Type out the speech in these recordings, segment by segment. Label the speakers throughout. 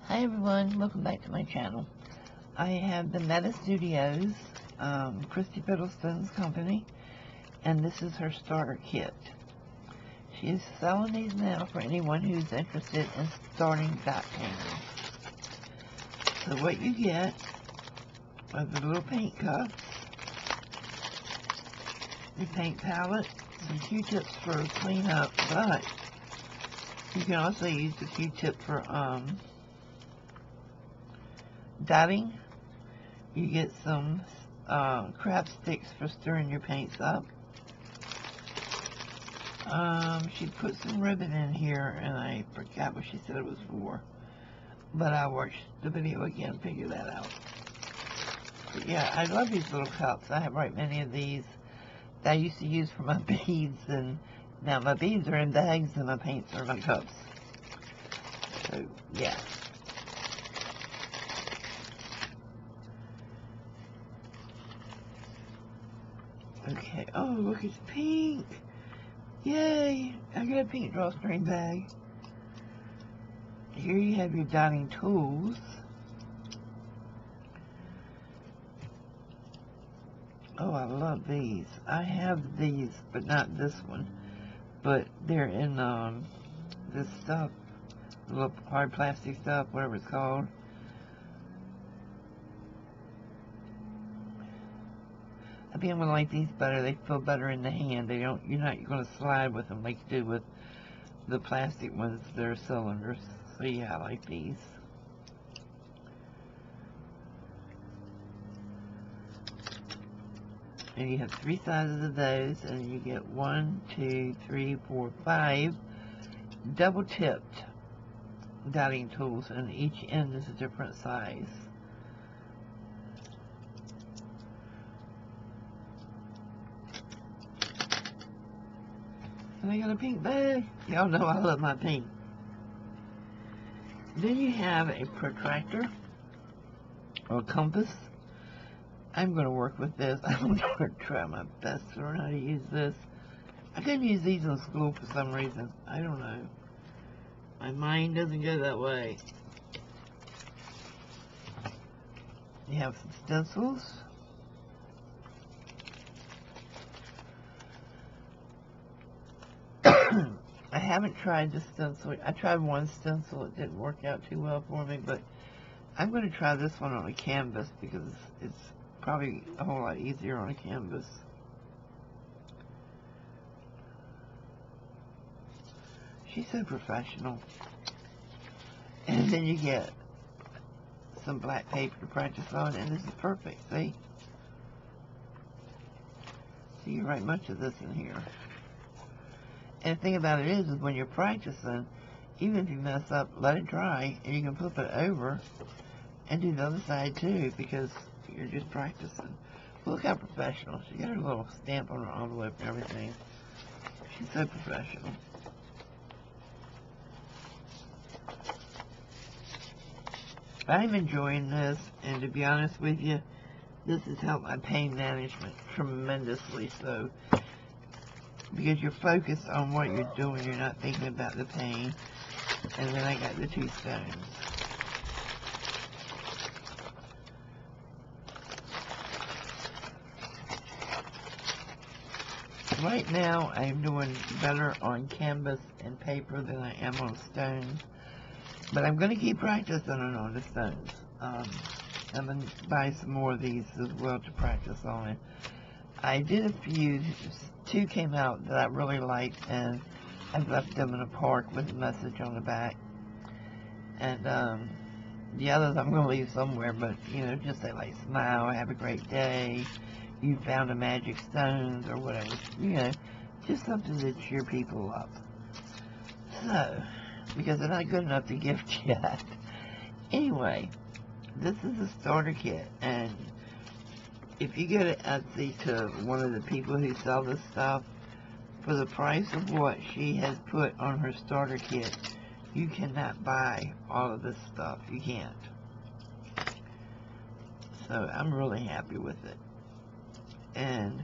Speaker 1: Hi everyone, welcome back to my channel. I have the Metta Studios, Kristie Bittlesons company, and this is her starter kit. She is selling these now for anyone who's interested in starting dot painting. So what you get are the little paint cups, the paint palette, some Q-tips for cleanup, but you can also use the Q-tip for dotting. You get some craft sticks for stirring your paints up. She put some ribbon in here, and I forgot what she said it was for. But I'll watch the video again and figure that out. But yeah, I love these little cups. I have right many of these that I used to use for my beads, and now my beads are in bags and my paints are in my cups. So, yeah. Okay, oh, look, it's pink. Yay, I got a pink drawstring bag. Here you have your dotting tools. Oh, I love these. I have these, but not this one. But they're in this stuff, little hard plastic stuff, whatever it's called. I think I'm gonna like these better. They feel better in the hand. They don't. You're not gonna slide with them like you do with the plastic ones. They're cylinders. So yeah, I like these. And you have 3 sizes of those, and you get 1, 2, 3, 4, 5 double-tipped dotting tools, and each end is a different size. And I got a pink bag. Y'all know I love my pink. Then you have a protractor or compass. I'm going to work with this. I'm going to try my best to learn how to use this. I couldn't use these in school for some reason. I don't know. My mind doesn't go that way. You have some stencils. I haven't tried the stencil. I tried one stencil. It didn't work out too well for me, but I'm going to try this one on a canvas because it's probably a whole lot easier on a canvas. She's so professional. And then you get some black paper to practice on, and this is perfect, see? So you write much of this in here. And the thing about it is when you're practicing, even if you mess up, let it dry, and you can flip it over and do the other side too, because you're just practicing. Look how professional. She got her little stamp on her envelope and everything. She's so professional. I'm enjoying this, and to be honest with you, this has helped my pain management tremendously so. Because you're focused on what you're doing, you're not thinking about the pain. And then I got the 2 stones. Right now, I'm doing better on canvas and paper than I am on stones. But I'm going to keep practicing on the stones. I'm going to buy some more of these as well to practice on it. I did a few. 2 came out that I really liked, and I've left them in a park with a message on the back. And the others I'm going to leave somewhere, but, you know, just say like, smile, have a great day, you found a magic stones, or whatever. You know, just something to cheer people up. So, because they're not good enough to gift yet. Anyway, this is a starter kit, and if you go to Etsy to one of the people who sell this stuff, for the price of what she has put on her starter kit, you cannot buy all of this stuff. You can't. So I'm really happy with it. And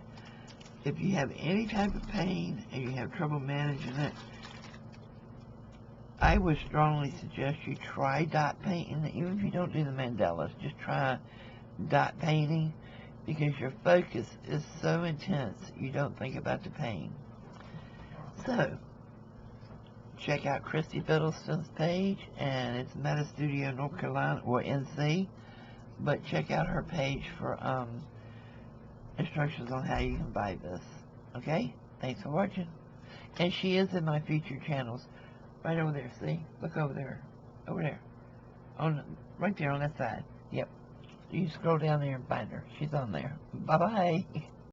Speaker 1: if you have any type of pain and you have trouble managing it, I would strongly suggest you try dot painting. Even if you don't do the mandalas, just try dot painting, because your focus is so intense you don't think about the pain. So, check out Kristie Bittlesons' page, and it's Metta Studio North Carolina, or NC, but check out her page for instructions on how you can buy this. Okay? Thanks for watching. And she is in my featured channels. Right over there, see? Look over there. Over there. Right there on that side. Yep. You scroll down there and find her. She's on there. Bye-bye.